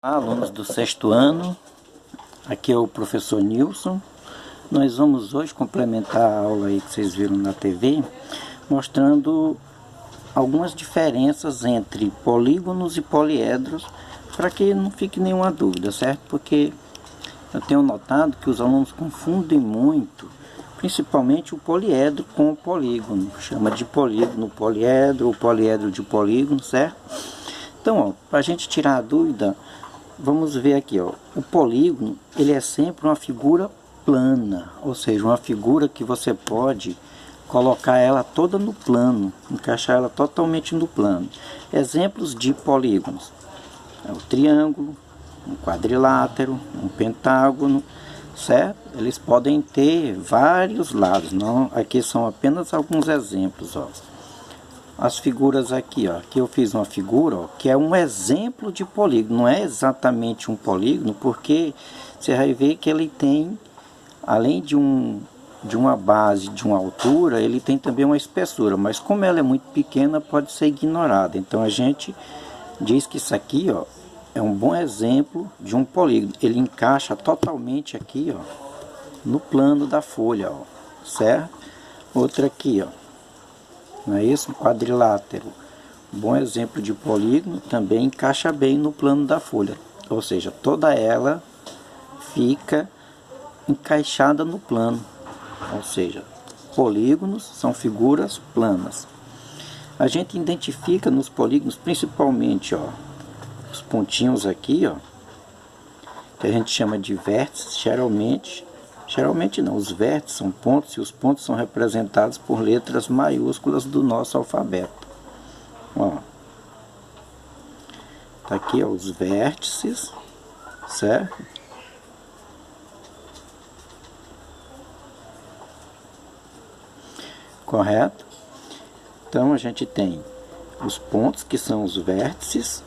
Alunos do sexto ano, aqui é o professor Nilson. Nós vamos hoje complementar a aula aí que vocês viram na TV, mostrando algumas diferenças entre polígonos e poliedros, para que não fique nenhuma dúvida, certo? Porque eu tenho notado que os alunos confundem muito, principalmente o poliedro com o polígono. Chama de polígono poliedro, ou poliedro de polígono, certo? Então, para a gente tirar a dúvida, vamos ver aqui, ó. O polígono, ele é sempre uma figura plana, ou seja, uma figura que você pode colocar ela toda no plano, encaixar ela totalmente no plano. Exemplos de polígonos: é o triângulo, um quadrilátero, um pentágono, certo? Eles podem ter vários lados, não? Aqui são apenas alguns exemplos, ó. As figuras aqui, ó. Aqui eu fiz uma figura, ó, que é um exemplo de polígono. Não é exatamente um polígono, porque você vai ver que ele tem, além de uma base, de uma altura, ele tem também uma espessura. Mas como ela é muito pequena, pode ser ignorada. Então a gente diz que isso aqui, ó, é um bom exemplo de um polígono. Ele encaixa totalmente aqui, ó, no plano da folha, ó, certo? Outra aqui, ó. Não é isso? Um quadrilátero, bom exemplo de polígono, também encaixa bem no plano da folha, ou seja, toda ela fica encaixada no plano, ou seja, polígonos são figuras planas. A gente identifica nos polígonos principalmente, ó, os pontinhos aqui, ó, que a gente chama de vértices. Geralmente não, os vértices são pontos e os pontos são representados por letras maiúsculas do nosso alfabeto. Ó, tá aqui, ó, os vértices, certo? Correto? Então a gente tem os pontos, que são os vértices,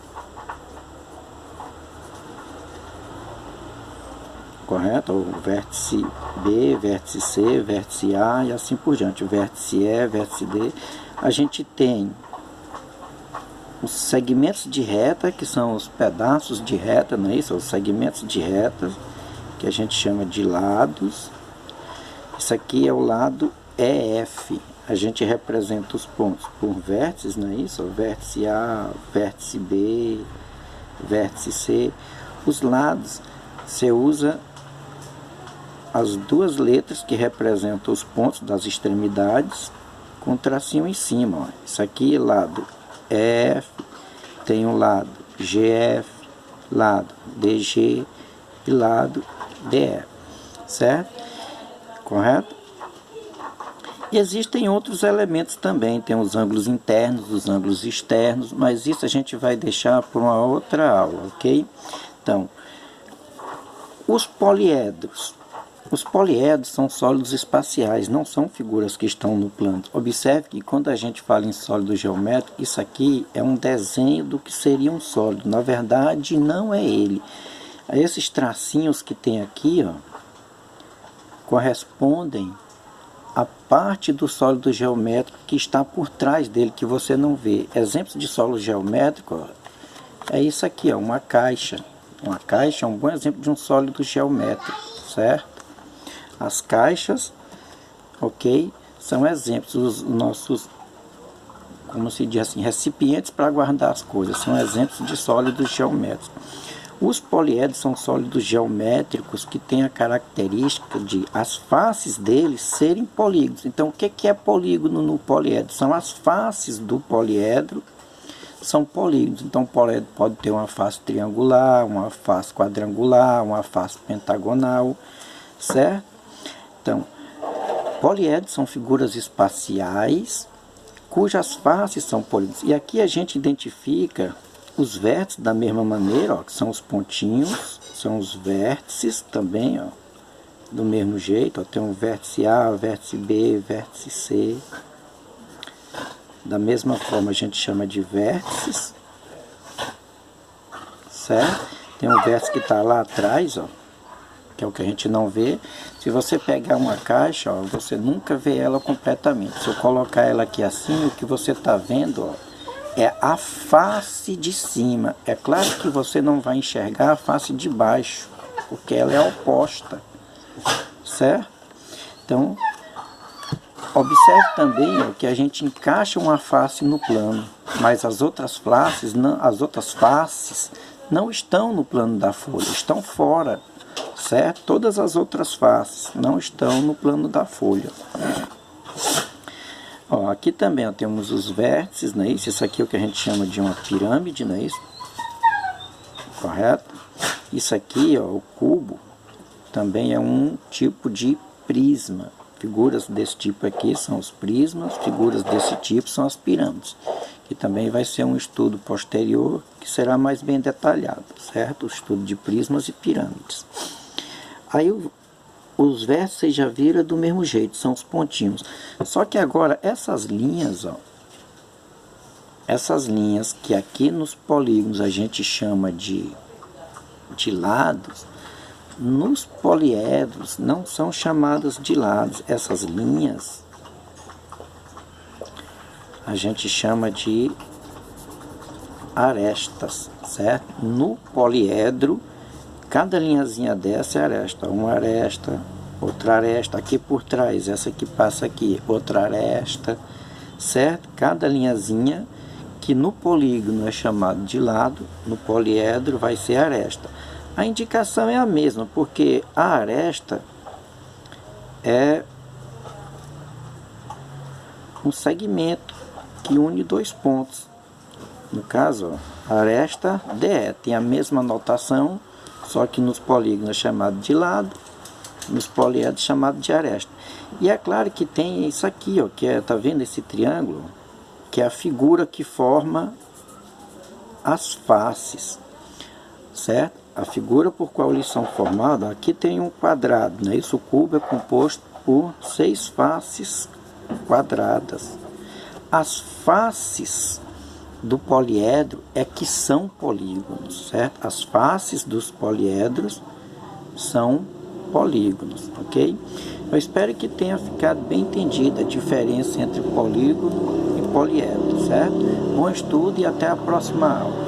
correto? O vértice B, vértice C, vértice A e assim por diante, o vértice E, vértice D. A gente tem os segmentos de reta, que são os pedaços de reta, não é isso? Os segmentos de reta, que a gente chama de lados. Isso aqui é o lado EF. A gente representa os pontos por vértices, não é isso? O vértice A, vértice B, vértice C. Os lados, você usa as duas letras que representam os pontos das extremidades com tracinho em cima, ó. Isso aqui é lado EF, tem o lado GF, lado DG e lado DE, certo? Correto? E existem outros elementos também, tem os ângulos internos, os ângulos externos, mas isso a gente vai deixar por uma outra aula, ok? Então, os poliedros. Os poliedros são sólidos espaciais, não são figuras que estão no plano. Observe que quando a gente fala em sólido geométrico, isso aqui é um desenho do que seria um sólido. Na verdade, não é ele. Esses tracinhos que tem aqui, ó, correspondem à parte do sólido geométrico que está por trás dele, que você não vê. Exemplos de sólido geométrico, ó, é isso aqui, ó, uma caixa. Uma caixa é um bom exemplo de um sólido geométrico, certo? As caixas, ok, são exemplos, os nossos, como se diz assim, recipientes para guardar as coisas, são exemplos de sólidos geométricos. Os poliedros são sólidos geométricos que têm a característica de as faces deles serem polígonos. Então, o que é polígono no poliedro? São as faces do poliedro, são polígonos. Então, o poliedro pode ter uma face triangular, uma face quadrangular, uma face pentagonal, certo? Então, poliedros são figuras espaciais cujas faces são polígonos. E aqui a gente identifica os vértices da mesma maneira, ó, que são os pontinhos, são os vértices também, ó, do mesmo jeito. Ó, tem um vértice A, vértice B, vértice C. Da mesma forma a gente chama de vértices, certo? Tem um vértice que está lá atrás, ó, que é o que a gente não vê. Se você pegar uma caixa, ó, você nunca vê ela completamente. Se eu colocar ela aqui assim, o que você está vendo, ó, é a face de cima. É claro que você não vai enxergar a face de baixo, porque ela é oposta, certo? Então, observe também ó, que a gente encaixa uma face no plano, mas as outras faces não estão no plano da folha, estão fora, certo? Todas as outras faces não estão no plano da folha. Ó, aqui também ó, temos os vértices, não é isso? Isso aqui é o que a gente chama de uma pirâmide, não é isso? Correto? Isso aqui, ó, o cubo, também é um tipo de prisma. Figuras desse tipo aqui são os prismas, figuras desse tipo são as pirâmides. Que também vai ser um estudo posterior que será mais bem detalhado, certo? O estudo de prismas e pirâmides. Aí os vértices vocês já viram do mesmo jeito, são os pontinhos. Só que agora essas linhas, ó, essas linhas que aqui nos polígonos a gente chama de lados, nos poliedros não são chamadas de lados. Essas linhas a gente chama de arestas, certo? No poliedro, cada linhazinha dessa é aresta. Uma aresta, outra aresta, aqui por trás, essa que passa aqui, outra aresta, certo? Cada linhazinha que no polígono é chamado de lado, no poliedro vai ser aresta. A indicação é a mesma, porque a aresta é um segmento que une dois pontos. No caso, ó, aresta DE tem a mesma notação, só que nos polígonos é chamado de lado, nos poliedros é chamado de aresta. E é claro que tem isso aqui, ó, que é, tá vendo esse triângulo? Que é a figura que forma as faces, certo? A figura por qual eles são formados, aqui tem um quadrado, né? Isso, o cubo é composto por 6 faces quadradas. As faces do poliedro é que são polígonos, certo? As faces dos poliedros são polígonos, ok? Eu espero que tenha ficado bem entendida a diferença entre polígono e poliedro, certo? Bom estudo e até a próxima aula.